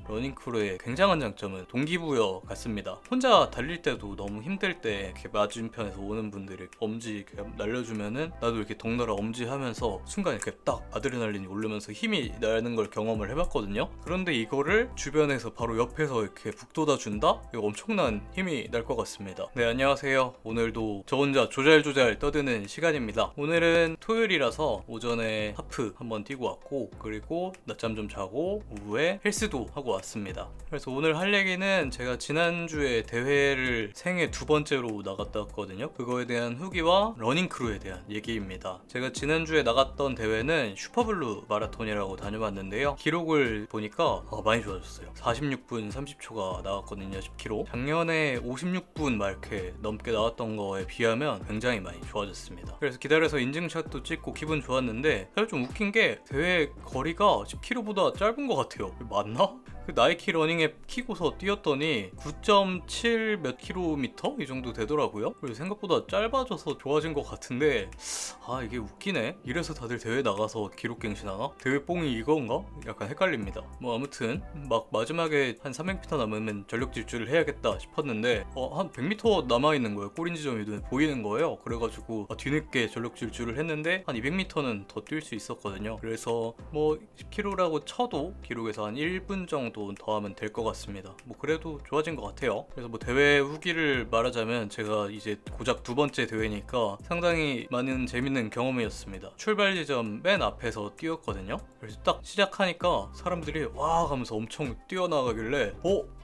러닝크루의 굉장한 장점은 동기부여 같습니다. 혼자 달릴 때도 너무 힘들 때 이렇게 맞은편에서 오는 분들이 엄지 이렇게 날려주면은 나도 이렇게 덩달아 엄지하면서 순간 이렇게 딱 아드레날린이 오르면서 힘이 나는 걸 경험을 해봤거든요. 그런데 이거를 주변에서 바로 옆에서 이렇게 북돋아 준다? 이거 엄청난 힘이 날 것 같습니다. 네, 안녕하세요. 오늘도 저 혼자 조잘조잘 떠드는 시간입니다. 오늘은 토요일이라서 오전에 하프 한번 뛰고 왔고, 그리고 낮잠 좀 자고 오후에 헬스도 하고 왔습니다. 그래서 오늘 할 얘기는 제가 지난주에 대회를 생애 두 번째로 나갔다 왔거든요. 그거에 대한 후기와 러닝크루에 대한 얘기입니다. 제가 지난주에 나갔던 대회는 슈퍼블루 마라톤이라고 다녀봤는데요. 기록을 보니까 많이 좋아졌어요. 46분 30초가 나왔거든요. 10km. 작년에 56분 막 이렇게 넘게 나왔던 거에 비하면 굉장히 많이 좋아졌습니다. 그래서 기다려서 인증샷도 찍고 기분 좋았는데, 사실 좀 웃긴 게 대회 거리가 10km보다 짧은 것 같아요. 맞나? 그 나이키 러닝앱 키고서 뛰었더니 9.7 몇 킬로미터? 이 정도 되더라고요. 그래서 생각보다 짧아져서 좋아진 것 같은데, 이게 웃기네. 이래서 다들 대회 나가서 기록 갱신하나? 대회 뽕이 이건가? 약간 헷갈립니다. 뭐 아무튼 막 마지막에 한 300m 남으면 전력 질주를 해야겠다 싶었는데 한 100m 남아있는 거예요. 꼬린 지점이 눈에 보이는 거예요. 그래가지고 뒤늦게 전력 질주를 했는데 한 200m는 더 뛸 수 있었거든요. 그래서 뭐 10km라고 쳐도 기록에서 한 1분 정도 더하면 될 것 같습니다. 뭐 그래도 좋아진 것 같아요. 그래서 뭐 대회 후기를 말하자면, 제가 이제 고작 두 번째 대회니까 상당히 많은 재밌는 경험이었습니다. 출발 지점 맨 앞에서 뛰었거든요. 그래서 딱 시작하니까 사람들이 와 하면서 엄청 뛰어나가길래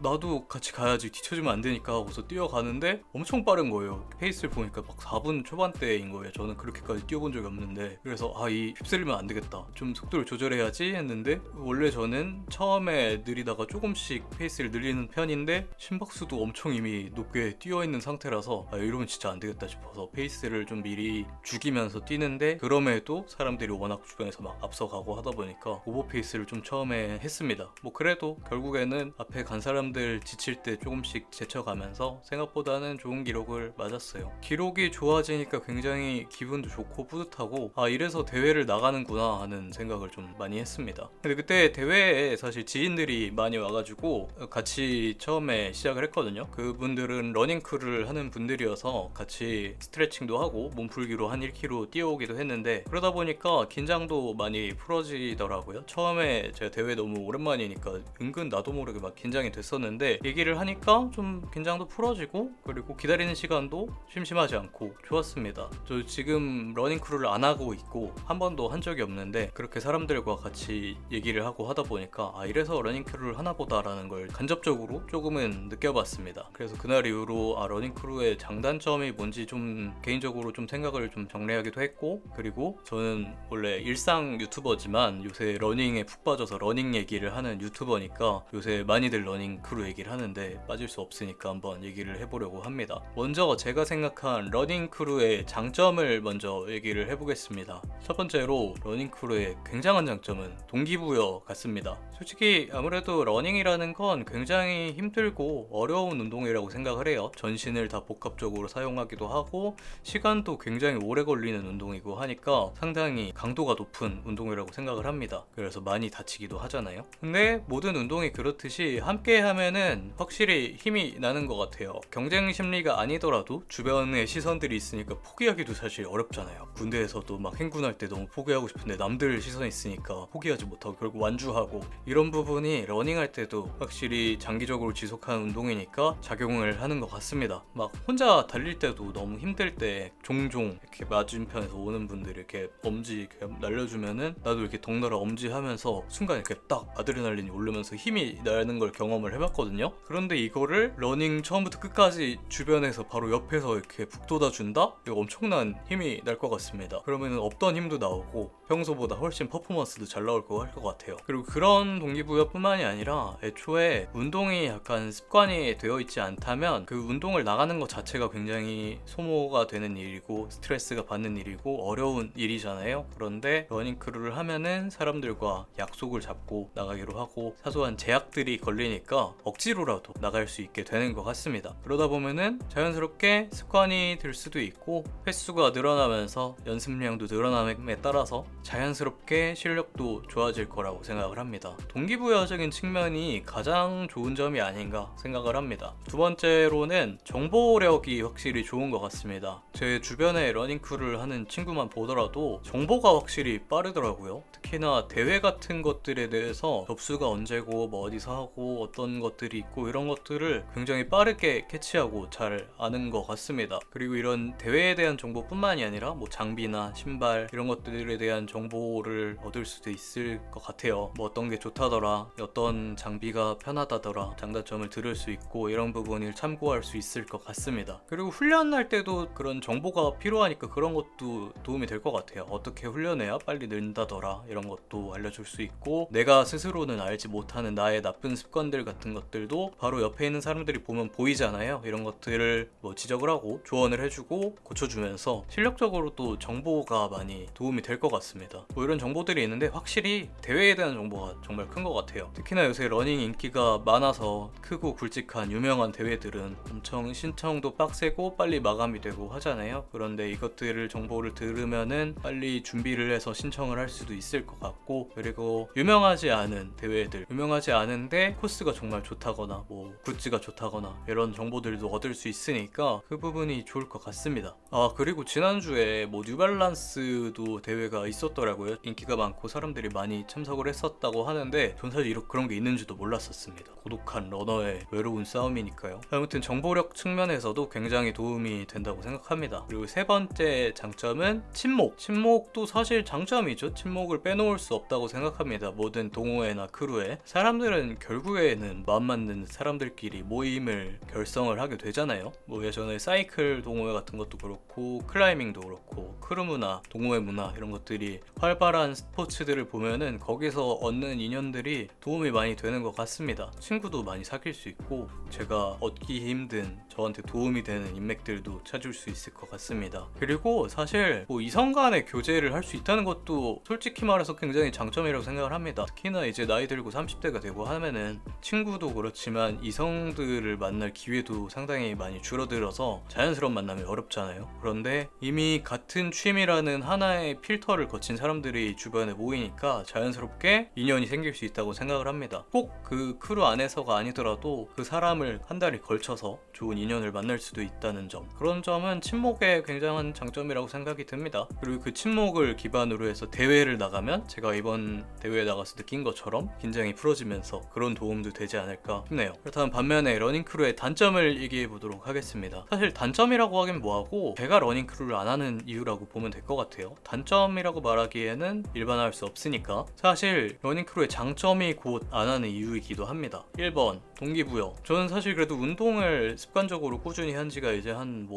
나도 같이 가야지, 뒤쳐주면 안 되니까 하고서 뛰어가는데 엄청 빠른 거예요. 페이스를 보니까 막 4분 초반대인 거예요. 저는 그렇게까지 뛰어본 적이 없는데, 그래서 이 휩쓸리면 안 되겠다, 좀 속도를 조절해야지 했는데, 원래 저는 처음에 느리다가 조금씩 페이스를 늘리는 편인데 심박수도 엄청 이미 높게 뛰어있는 상태라서 이러면 진짜 안 되겠다 싶어서 페이스를 좀 미리 죽이면서 뛰는데, 그럼에도 사람들이 워낙 주변에서 막 앞서가고 하다 보니까 오버 페이스를 좀 처음에 했습니다. 뭐 그래도 결국에는 앞에 간 사람들 지칠 때 조금씩 제쳐가면서 생각보다는 좋은 기록을 맞았어요. 기록이 좋아지니까 굉장히 기분도 좋고 뿌듯하고, 이래서 대회를 나가는구나 하는 생각을 좀 많이 했습니다. 근데 그때 대회에 사실 지인들이 많이 와가지고 같이 처음에 시작을 했거든요. 그분들은 러닝크루를 하는 분들이어서 같이 스트레칭도 하고 몸풀기로 한 1km 뛰어오기도 했는데, 그러다 보니까 긴장도 많이 풀어지더라고요. 처음에 제가 대회 너무 오랜만이니까 은근 나도 모르게 막 긴장이 됐었는데, 얘기를 하니까 좀 긴장도 풀어지고, 그리고 기다리는 시간도 심심하지 않고 좋았습니다. 저 지금 러닝크루를 안 하고 있고 한 번도 한 적이 없는데, 그렇게 사람들과 같이 얘기를 하고 하다 보니까 이래서 러닝크루를 하나 보다라는 걸 간접적으로 조금은 느껴봤습니다. 그래서 그날 이후로 러닝크루의 장단점이 뭔지 좀 개인적으로 좀 생각을 좀 정리하기도 했고, 그리고 저는 원래 일상 유튜버지만 요새 러닝에 푹 빠져서 러닝 얘기를 하는 유튜버니까 요새 많이들 러닝크루 얘기를 하는데 빠질 수 없으니까 한번 얘기를 해보려고 합니다. 먼저 제가 생각한 러닝크루의 장점을 먼저 얘기를 해보겠습니다. 첫 번째로 러닝크루의 굉장한 장점은 동기부여 같습니다. 솔직히 아무래도 러닝이라는 건 굉장히 힘들고 어려운 운동이라고 생각을 해요. 전신을 다 복합적으로 사용하기도 하고 시간도 굉장히 오래 걸리는 운동이고 하니까 상당히 강도가 높은 운동이라고 생각을 합니다. 그래서 많이 다치기도 하잖아요. 근데 모든 운동이 그렇듯이 함께 하면은 확실히 힘이 나는 것 같아요. 경쟁 심리가 아니더라도 주변에 시선들이 있으니까 포기하기도 사실 어렵잖아요. 군대에서도 막 행군할 때 너무 포기하고 싶은데 남들 시선이 있으니까 포기하지 못하고 결국 완주하고, 이런 부분이 러닝할 때도 확실히 장기적으로 지속하는 운동이니까 작용을 하는 것 같습니다. 막 혼자 달릴 때도 너무 힘들 때 종종 이렇게 맞은편에서 오는 분들이 이렇게 엄지 이렇게 날려주면은 나도 이렇게 덩달아 엄지하면서 순간 이렇게 딱 아드레날린이 오르면서 힘이 나는 걸 경험을 해봤거든요. 그런데 이거를 러닝 처음부터 끝까지 주변에서 바로 옆에서 이렇게 북돋아 준다? 이거 엄청난 힘이 날 것 같습니다. 그러면은 없던 힘도 나오고 평소보다 훨씬 퍼포먼스도 잘 나올 거 할 것 같아요. 그리고 그런 동기부여뿐만이 아니라 애초에 운동이 약간 습관이 되어 있지 않다면 그 운동을 나가는 것 자체가 굉장히 소모가 되는 일이고 스트레스가 받는 일이고 어려운 일이잖아요. 그런데 러닝크루를 하면은 사람들과 약속을 잡고 나가기로 하고 사소한 제약들이 걸리니까 억지로라도 나갈 수 있게 되는 것 같습니다. 그러다 보면은 자연스럽게 습관이 될 수도 있고 횟수가 늘어나면서 연습량도 늘어남에 따라서 자연스럽게 실력도 좋아질 거라고 생각을 합니다. 동기부여적인 측면이 가장 좋은 점이 아닌가 생각을 합니다. 두 번째로는 정보력이 확실히 좋은 것 같습니다. 제 주변에 러닝크루를 하는 친구만 보더라도 정보가 확실히 빠르더라고요. 특히나 대회 같은 것들에 대해서 접수가 언제고 뭐 어디서 하고 어떤 것들이 있고 이런 것들을 굉장히 빠르게 캐치하고 잘 아는 것 같습니다. 그리고 이런 대회에 대한 정보뿐만이 아니라 뭐 장비나 신발 이런 것들에 대한 정보를 얻을 수도 있을 것 같아요. 뭐 어떤 게 좋다더라, 어떤 장비가 편하다더라, 장단점을 들을 수 있고 이런 부분을 참고할 수 있을 것 같습니다. 그리고 훈련할 때도 그런 정보가 필요하니까 그런 것도 도움이 될 것 같아요. 어떻게 훈련해야 빨리 는다더라 이런 것도 알려줄 수 있고, 내가 스스로는 알지 못하는 나의 나쁜 습관들 같은 것들도 바로 옆에 있는 사람들이 보면 보이잖아요. 이런 것들을 뭐 지적을 하고 조언을 해주고 고쳐주면서 실력적으로도 정보가 많이 도움이 될 것 같습니다. 뭐 이런 정보들이 있는데 확실히 대회에 대한 정보가 정말 큰 것 같아요. 특히나 요새 러닝 인기가 많아서 크고 굵직한 유명한 대회들은 엄청 신청도 빡세고 빨리 마감이 되고 하잖아요. 그런데 이것들을 정보를 들으면은 빨리 준비를 해서 신청을 할 수도 있을 것 같고, 그리고 유명하지 않은 대회들, 유명하지 않은데 코스가 정말 좋다거나 뭐 굿즈가 좋다거나 이런 정보들도 얻을 수 있으니까 그 부분이 좋을 것 같습니다. 그리고 지난주에 뭐 뉴발란스도 대회가 있었더라고요. 인기가 많고 사람들이 많이 참석을 했었다고 하는데 전 사실 그런 게 있는지도 몰랐었습니다. 고독한 러너의 외로운 싸움이니까요. 아무튼 정보력 측면에서도 굉장히 도움이 된다고 생각합니다. 그리고 세 번째 장점은 침묵도 사실 장점이죠. 침묵을 빼놓을 수 없다고 생각합니다. 모든 동호회나 크루에 사람들은 결국에는 마음 맞는 사람들끼리 모임을 결성을 하게 되잖아요. 뭐 예전에 사이클 동호회 같은 것도 그렇고 클라이밍도 그렇고 크루 문화, 동호회 문화 이런 것들이 활발한 스포츠들을 보면은 거기서 얻는 인연들이 도움이 많이 되는 것 같습니다. 친구도 많이 사귈 수 있고 제가 얻기 힘든 저한테 도움이 되는 인맥들도 찾을 수 있을 것 같습니다. 그리고 사실 뭐 이성 간의 교제를 할 수 있다는 것도 솔직히 말해서 굉장히 장점이라고 생각을 합니다. 특히나 이제 나이 들고 30대가 되고 하면은 친구도 그렇지만 이성들을 만날 기회도 상당히 많이 줄어들어서 자연스러운 만남이 어렵잖아요. 그런데 이미 같은 취미라는 하나의 필터를 거친 사람들이 주변에 모이니까 자연스럽게 인연이 생길 수 있다고 생각을 합니다. 꼭 그 크루 안에서가 아니더라도 그 사람을 한 달에 걸쳐서 좋은 인연을 만날 수도 있다는 점, 그런 점은 침묵의 굉장한 장점이라고 생각이 듭니다. 그리고 그 침묵을 기반으로 해서 대회를 나가면 제가 이번 대회에 나가서 느낀 것처럼 긴장이 풀어지면서 그런 도움도 되지 않을까 싶네요. 그렇다면 반면에 러닝크루의 단점을 얘기해 보도록 하겠습니다. 사실 단점이라고 하긴 뭐하고 제가 러닝크루를 안 하는 이유라고 보면 될 것 같아요. 단점이라고 말하기에는 일반화할 수 없으니까. 사실 러닝크루의 장점이 곧 안 하는 이유이기도 합니다. 1번 동기부여. 저는 사실 그래도 운동을 습관적으로 꾸준히 한 지가 이제 한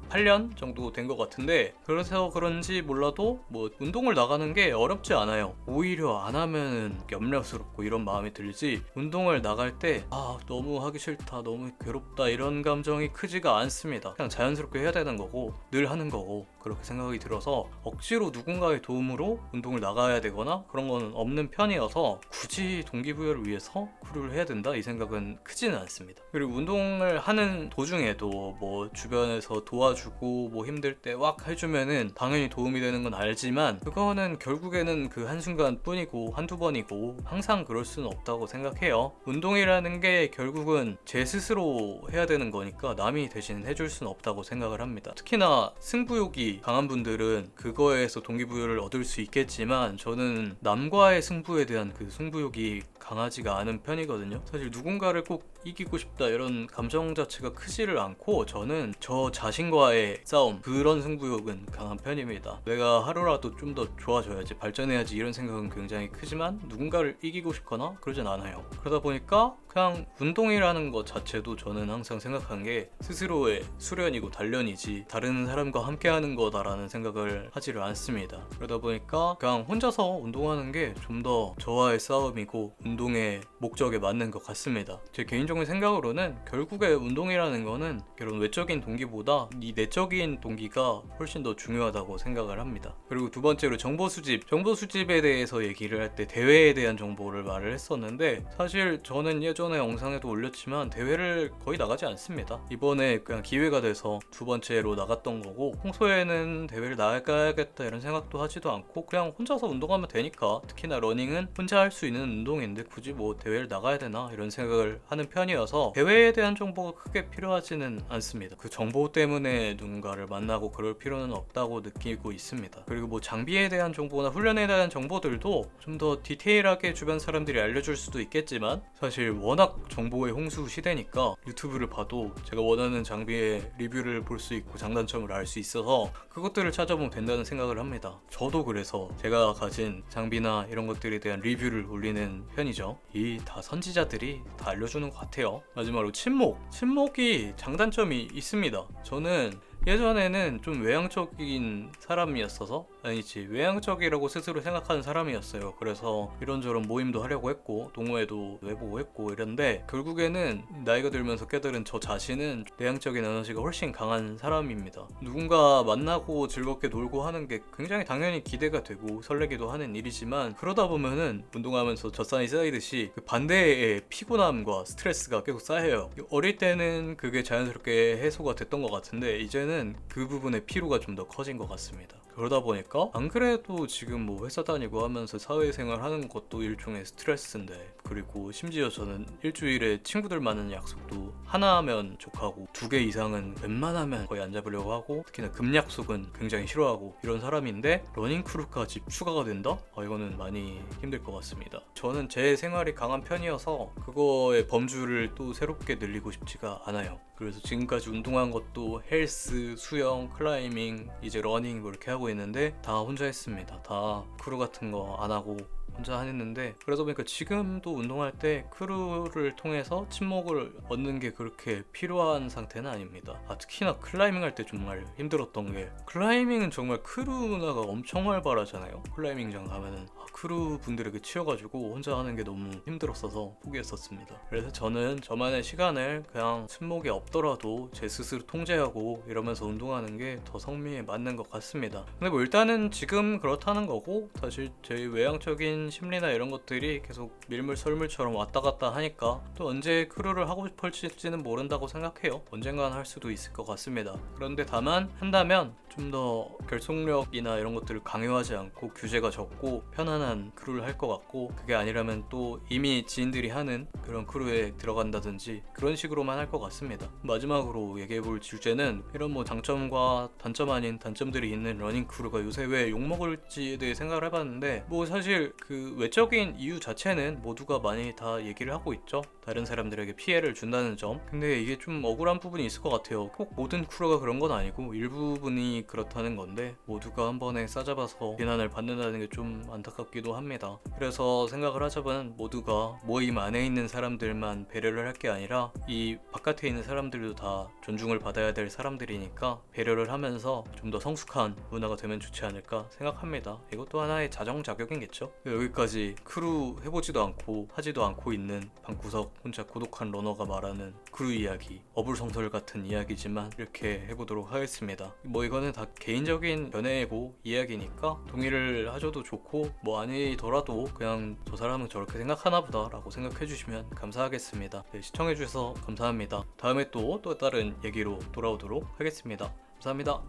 8년 정도 된 것 같은데, 그래서 그런지 몰라도 뭐 운동을 나가는 게 어렵지 않아요. 오히려 안 하면은 염려스럽고 이런 마음이 들지, 운동을 나갈 때 너무 하기 싫다, 너무 괴롭다 이런 감정이 크지가 않습니다. 그냥 자연스럽게 해야 되는 거고 늘 하는 거고 그렇게 생각이 들어서 억지로 누군가의 도움으로 운동을 나가야 되거나 그런 건 없는 편이어서 굳이 동기부여를 위해서 크루를 해야 된다 이 생각은 크지는 않습니다. 그리고 운동을 하는 도중에도 뭐 주변에서 도와주고 뭐 힘들 때 왁 해주면은 당연히 도움이 되는 건 알지만 그거는 결국에는 그 한순간 뿐이고 한두 번이고 항상 그럴 수는 없다고 생각해요. 운동이라는 게 결국은 제 스스로 해야 되는 거니까 남이 대신 해줄 수는 없다고 생각을 합니다. 특히나 승부욕이 강한 분들은 그거에서 동기부여를 얻을 수 있겠지만 저는 남과의 승부에 대한 그 승부욕이 강하지가 않은 편이거든요. 사실 누군가를 꼭 이기고 싶다 이런 감정 자체가 크지를 않고 저는 저 자신과의 싸움, 그런 승부욕은 강한 편입니다. 내가 하루라도 좀 더 좋아져야지, 발전해야지 이런 생각은 굉장히 크지만 누군가를 이기고 싶거나 그러진 않아요. 그러다 보니까 그냥 운동이라는 것 자체도 저는 항상 생각한 게 스스로의 수련이고 단련이지 다른 사람과 함께하는 거다라는 생각을 하지를 않습니다. 그러다 보니까 그냥 혼자서 운동하는 게 좀 더 저와의 싸움이고 운동의 목적에 맞는 것 같습니다. 제 개인적인 생각으로는 결국에 운동이라는 거는 그런 외적인 동기보다 이 내적인 동기가 훨씬 더 중요하다고 생각을 합니다. 그리고 두 번째로 정보 수집에 대해서 얘기를 할 때 대회에 대한 정보를 말을 했었는데, 사실 저는 예전에 영상에도 올렸지만 대회를 거의 나가지 않습니다. 이번에 그냥 기회가 돼서 두 번째로 나갔던 거고, 평소에는 때는 대회를 나가야겠다 이런 생각도 하지도 않고 그냥 혼자서 운동하면 되니까, 특히나 러닝은 혼자 할 수 있는 운동인데 굳이 뭐 대회를 나가야 되나 이런 생각을 하는 편이어서 대회에 대한 정보가 크게 필요하지는 않습니다. 그 정보 때문에 누군가를 만나고 그럴 필요는 없다고 느끼고 있습니다. 그리고 뭐 장비에 대한 정보나 훈련에 대한 정보들도 좀 더 디테일하게 주변 사람들이 알려줄 수도 있겠지만, 사실 워낙 정보의 홍수 시대니까 유튜브를 봐도 제가 원하는 장비의 리뷰를 볼 수 있고 장단점을 알 수 있어서 그것들을 찾아보면 된다는 생각을 합니다. 저도 그래서 제가 가진 장비나 이런 것들에 대한 리뷰를 올리는 편이죠. 이 다 선지자들이 다 알려주는 것 같아요. 마지막으로 침묵이 장단점이 있습니다. 저는 예전에는 좀 외향적인 사람이었어서, 아니지, 외향적이라고 스스로 생각하는 사람이었어요. 그래서 이런저런 모임도 하려고 했고 동호회도 해보고 했고 이런데, 결국에는 나이가 들면서 깨달은 저 자신은 내향적인 에너지가 훨씬 강한 사람입니다. 누군가 만나고 즐겁게 놀고 하는 게 굉장히 당연히 기대가 되고 설레기도 하는 일이지만, 그러다 보면은 운동하면서 젖산이 쌓이듯이 그 반대의 피곤함과 스트레스가 계속 쌓여요. 어릴 때는 그게 자연스럽게 해소가 됐던 것 같은데 이제는 그 부분의 피로가 좀 더 커진 것 같습니다. 그러다 보니까 안 그래도 지금 뭐 회사 다니고 하면서 사회생활 하는 것도 일종의 스트레스인데, 그리고 심지어 저는 일주일에 친구들 만나는 약속도 하나 하면 족하고 2개 이상은 웬만하면 거의 안 잡으려고 하고, 특히나 금약속은 굉장히 싫어하고 이런 사람인데 러닝크루까지 추가가 된다? 이거는 많이 힘들 것 같습니다. 저는 제 생활이 강한 편이어서 그거의 범주를 또 새롭게 늘리고 싶지가 않아요. 그래서 지금까지 운동한 것도 헬스, 수영, 클라이밍, 이제 러닝 뭐 이렇게 하고 있는데 다 혼자 했습니다. 다 크루 같은 거 안 하고 혼자 했는데, 그러다 보니까 지금도 운동할 때 크루를 통해서 친목을 얻는 게 그렇게 필요한 상태는 아닙니다. 특히나 클라이밍 할 때 정말 힘들었던 게, 클라이밍은 정말 크루 문화가 엄청 활발하잖아요. 클라이밍장 가면은 크루 분들에게 치여가지고 혼자 하는 게 너무 힘들었어서 포기했었습니다. 그래서 저는 저만의 시간을 그냥 친목이 없더라도 제 스스로 통제하고 이러면서 운동하는 게 더 성미에 맞는 것 같습니다. 근데 뭐 일단은 지금 그렇다는 거고, 사실 제 외향적인 심리나 이런 것들이 계속 밀물설물처럼 왔다 갔다 하니까 또 언제 크루를 하고 싶을지는 모른다고 생각해요. 언젠간 할 수도 있을 것 같습니다. 그런데 다만 한다면 좀 더 결속력이나 이런 것들을 강요하지 않고 규제가 적고 편안한 크루를 할 것 같고, 그게 아니라면 또 이미 지인들이 하는 그런 크루에 들어간다든지 그런 식으로만 할 것 같습니다. 마지막으로 얘기해볼 주제는 이런 뭐 장점과 단점 아닌 단점들이 있는 러닝 크루가 요새 왜 욕먹을지에 대해 생각을 해봤는데, 뭐 사실 그 외적인 이유 자체는 모두가 많이 다 얘기를 하고 있죠. 다른 사람들에게 피해를 준다는 점. 근데 이게 좀 억울한 부분이 있을 것 같아요. 꼭 모든 크루가 그런 건 아니고 일부분이 그렇다는 건데, 모두가 한 번에 싸잡아서 비난을 받는다는 게 좀 안타깝기도 합니다. 그래서 생각을 하자면 모두가 모임 안에 있는 사람들만 배려를 할 게 아니라 이 바깥에 있는 사람들도 다 존중을 받아야 될 사람들이니까 배려를 하면서 좀 더 성숙한 문화가 되면 좋지 않을까 생각합니다. 이것도 하나의 자정작용이겠죠. 여기까지 크루 해보지도 않고 하지도 않고 있는 방구석 혼자 고독한 러너가 말하는 크루 이야기, 어불성설 같은 이야기지만 이렇게 해보도록 하겠습니다. 뭐 이거는 다 개인적인 견해고 이야기니까 동의를 하셔도 좋고, 뭐 아니더라도 그냥 저 사람은 저렇게 생각하나 보다 라고 생각해 주시면 감사하겠습니다. 네, 시청해 주셔서 감사합니다. 다음에 또 다른 얘기로 돌아오도록 하겠습니다. 감사합니다.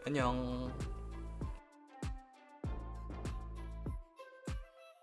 안녕.